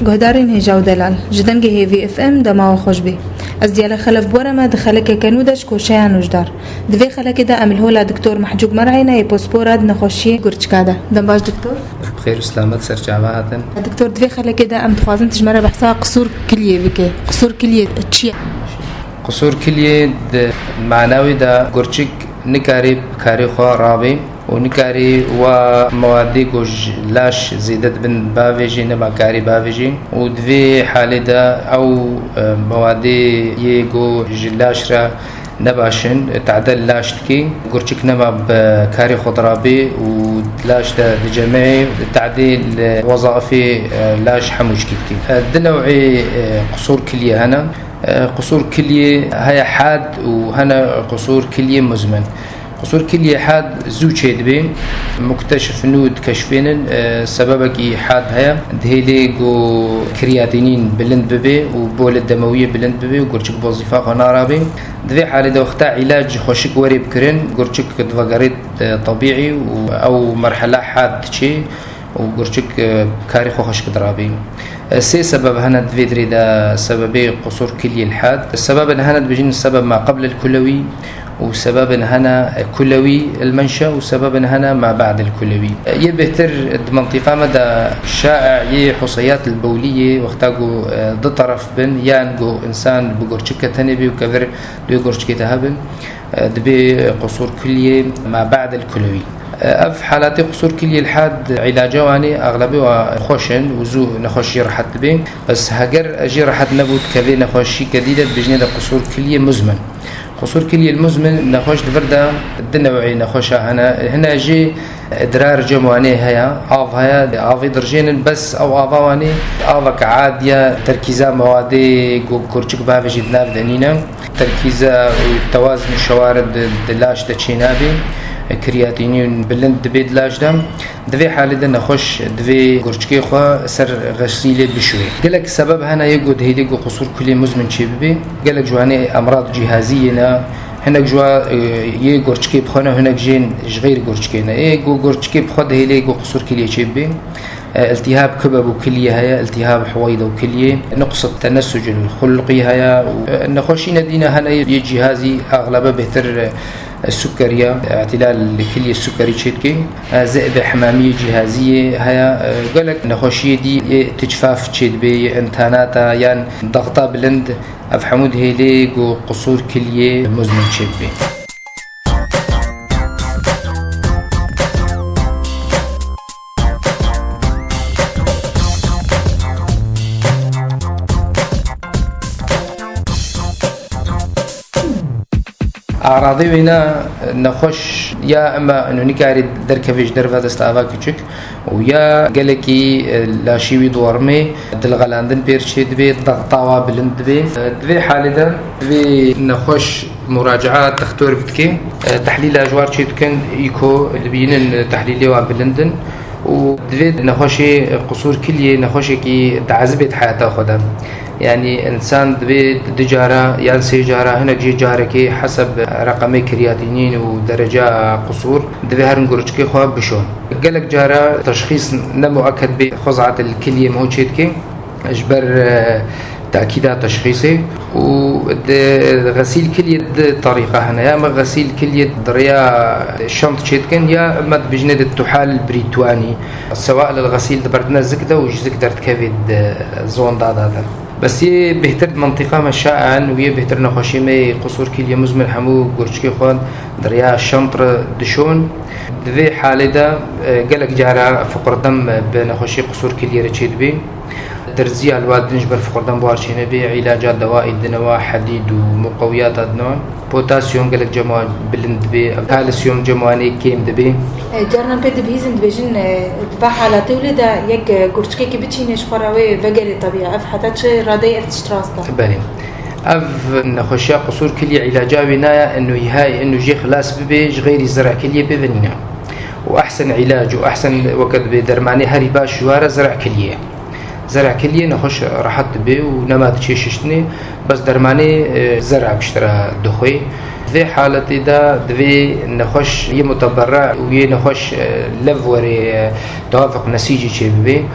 گهدارین هجاو دلال جدن گه وی اف ام دما و خوش بی از دیال خلف بورا ما دخلك کنودش کوشیا نوجدار دوی خلک دا عمل هولا دکتور محجوب مرعینا یپوسپوراد نخوشی گرچکاده دم باش دکتور بخير وسلامت سرجعواتن دكتور دوی خلک دا ام تخوازن تجمره بحثا قصور كليه بك قصور كليه تشي قصور كليه معنوي دا گرچک نکاری کاری خو رابي ونكاري وموادي كوج لاش زيدت بن بافيجي نما كاري بافيجي ودفي حالة دا أو موادي يجو جلاش را نباشن تعدل لاش تكي قرشك نما بكاري خضرابي ولاش دا جماعي تعديل وظائفي لاش حموش كتير دنوعي قصور كلية هنا قصور كلية هي حاد وهنا قصور كلية مزمن قصور كلية حاد زوجة دبي مكتشف نود كشفين سببك حاد هيا دهيلي جو كرياتينين بلند ببي وبول الدموية بلند ببي وقرشك بوظيفة قنارابي دفي حالة دو اختاع علاج خوشك وري بكرين قرشك دفقريت طبيعي أو مرحلة حاد تشي وقرشك كاري خوشك درابي سي سبب هنا دفيدري دا سببي قصور كلية الحاد السبب هنا بيجين السبب ما قبل الكلوي وسبب هنا كلوي المنشأ وسبب هنا ما بعد الكلوي يبهتر المنطقة مدى شائع حصيات البولية واختاقوا ضد طرف بن يانجو إنسان بقرشكة تنبي وكذر بقرشكة تهبن دبي قصور كلية ما بعد الكلوي أف حالات قصور كلية الحاد علاجواني أغلبه خوشن وزو نخوشي راحت بين بس هجر أجي راحت نبود كذي نخوشي كديدة بجنة قصور كلية مزمن قصور كلية المزمن نخوش دفردا الدنوعي نخوشها هنا جي إدرار جمواني هيا عاف هيا عافي درجين بس أو عافواني عافك عادية تركيزة موادي كورتشك بافجي دناف دنينا تركيزة وتوازن الشوارد دلاش تشينابي كرياتينين بلند دبي دلاش دم دفي حالة نخوش دفي قرشكي خوا سر غسيلة بشوي قالك سبب هنا يقود هيليقو قصور كلية مزمن شبابي قالك جواني أمراض جهازية هناك جوا يقرشكي بخونه هناك جين غير قرشكينا قرشكي بخود هيليقو قصور كلية شبابي التهاب كبب وكلية هيا التهاب حويضة وكلية نقص التنسج الخلقي هيا نخوشين دينا هنا يجهازي أغلبه بهتر السكرية اعتلال الكلية السكري تشيتكي زئبة حمامية جهازية هيا قالك نخوشية دي تجفاف تشيت بي انتاناتا يعني ضغطة بلند أفحمود هيليق وقصور كلية مزمن تشيت بي أعراضي وينا نخش يا أما إنه نكاري دركفيش درفة استعفاك كتشك ويا قالكي لاشيوي دورمي دلغلاندن بيرشيد بي ضغطاوا بلند بي دبي حالة دا دبي نخش مراجعات تختور بتكي تحليل أجوار شيتكن إيكو اللي بينن تحليلي وبلندن ودبي نخشي قصور كلية نخشي كي تعذبت حياته خدام يعني إنسان دبي دجارة يعني سيجارة هنا جي جاركي حسب رقمي كرياتينين ودرجة قصور دبي هرنقرشكي خواب بشون قالك جارة تشخيص نمؤكد بخزعة الكلية مهوشيتكي أجبر تأكيدات تشخيصي وغسيل كلية طريقة هنا يا اما غسيل كلية دريا شنط شيتكن يا اما بجند التحال البريتواني سواء للغسيل دبرتنا زكدة وجزك درت كافيد زون هذا بس هي بهتر منطقة مشاعا وهي بهتر نخوشيمي قصور كلية مزمن حمو قرشكي خوان دريا شنطر دشون دفي حالة دا قالك جارة فقر دم بنخوشي قصور كلية رتشيد بي درزية الواد نجبر فقر دم بوارشينه بي علاجات دوائي الدنوا حديد ومقويات الدنوا بوتاسيوم قالك جموان بلند بي كالسيوم جمواني كيم دبي جارنا بيد بهيزن دبيجن دفاع حالاتي ولدا يك قرشكي كي بتشينش خراوي فقري طبيعة أف حتى رادي أف تشتراستا بالي اف نخوشي قصور كليه علاجا بنايا انه هاي انه جي خلاص ببيج غير زرع كليه ببنينا، واحسن علاج واحسن وقت بدرماني هري باش جواره زرع كليه نخوش راحت به ونما تشيشتني بس درماني زرع بشترى دخوي في حالتي دا دوي نخوش متبرع وي نخوش لفوري توافق نسيجي شي بي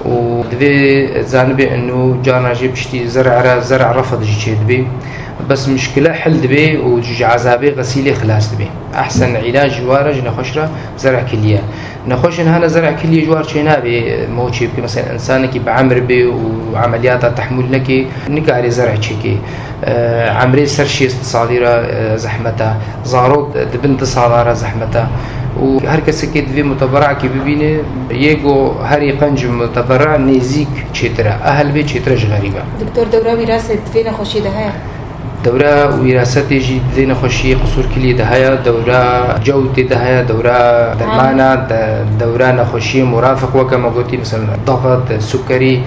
ودوي زانبي انه جانا جي بشتي زرع رفض جي بي بس مشكلة حل دبي وجوج عذابي غسيلي خلاص دبي أحسن علاج جوارج نخوشرا زرع كلية نخوش إن هنا زرع كلية جوار شينا بي موشي بكي مثلا إنسان كي بعمر بي وعمليات تحمل لكي نكاري زرع شيكي عمري سرشي صادرة زحمتها زاروت دبنت صادرة زحمتها وهر کسی که دوی متبرع کی ببینه یکو هری قنج متبرع نزیک چتره اهل به چترش غریبه. دکتور دوره وراثت دوی نخوشی ده هیا. دوره وراثتی جی دوی نخوشی قصور کلی ده هیا، دوره جوتی ده هیا، دوره درمانه، دوره نخوشی مرافق وکم گویی مثلا ضغط، سكري،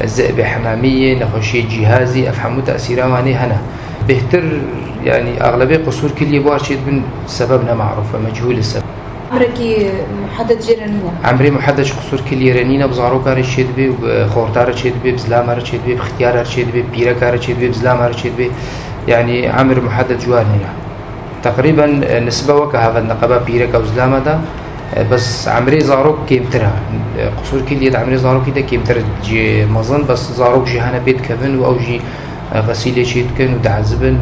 ذئب حمامية، نخوشی جهازی افهمو تأثیره وانی هنا. بهتر يعني أغلبية قصور كلية بوارشيد من سببنا معروفة مجهول السبب. عمرك محدد جيرانينا؟ عمري محدد قصور كلية رنينا بزارو كار تشيد بي وخورتار تشيد بي بزلام تشيد بي بختيار تشيد بي بيرا كار تشيد بي بزلام تشيد بي يعني عمر محدد جوانينا تقريبا نسبة وكهذا النقابة بيرا كوزلام ده بس عمري زاروك كيمترها قصور كلية عمري زاروك كده كيمتر جي مظن بس زاروك جي هنا بيت كفن أو جي غسيلة شيد كن ودعزبن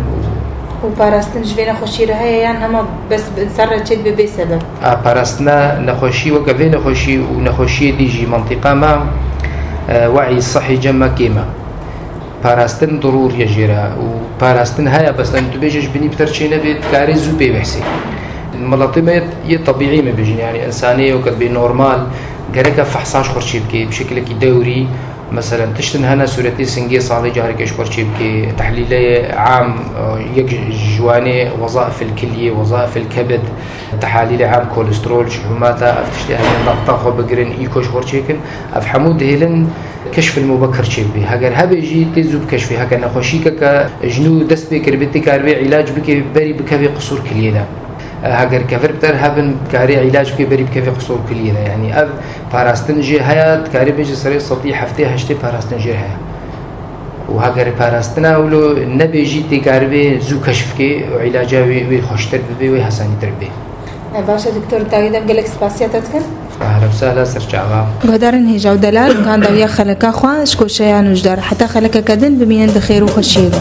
وباراستن جوی نخوشی راه یعنی هما بس سر چید به سبب. باراستنا نخوشی و کفی نخوشی و نخوشی دیجی منطقه ما وعي صحي جمع كيما. باراستن ضرور يجرا و باراستن هيا بس أنتو بيجش بني بترشينا بيت كاري زوبي بحسي. الملاطمة طبيعي ما بيجي يعني إنسانية وكد بنورمال جرك فحصاش خرشي بكي بشكل كي دوري. مثلا تشتن هنا سورتي سنجي صالي جارك إشكر شيء بكي تحليلي عام يك جواني وظائف الكلية وظائف الكبد تحاليل عام كوليسترول شحوماتا أفتشتي هاي النقطة خو بقرن إيكوش خورشيكن أفحمود هيلن كشف المبكر شيء بي هاجر هبيجي تزوب كشفي هكذا نخوشيك كجنو دست بكر بتي كاربي علاج بكي بري بكفي قصور كلية ده هاجر كفر بتر هبن كاري علاج بكي بري بكفي قصور كلية ده يعني أب باراستن جي هيا كاري بيجي سري صدي حفتي هشتي باراستن جي هيا وهاجر باراستنا ولو نبيجي تكاربي زو كشفكي وعلاجه ويخشتر ببي ويحسني تربي. باشا دكتور تايدا قالك سباسياتك أهلا وسهلا سرجعوا. قدرن هي جو دلال كان دويا خلقا خوان شكو شيان وجدار حتى خلقا كدن بمين بخير وخشيده.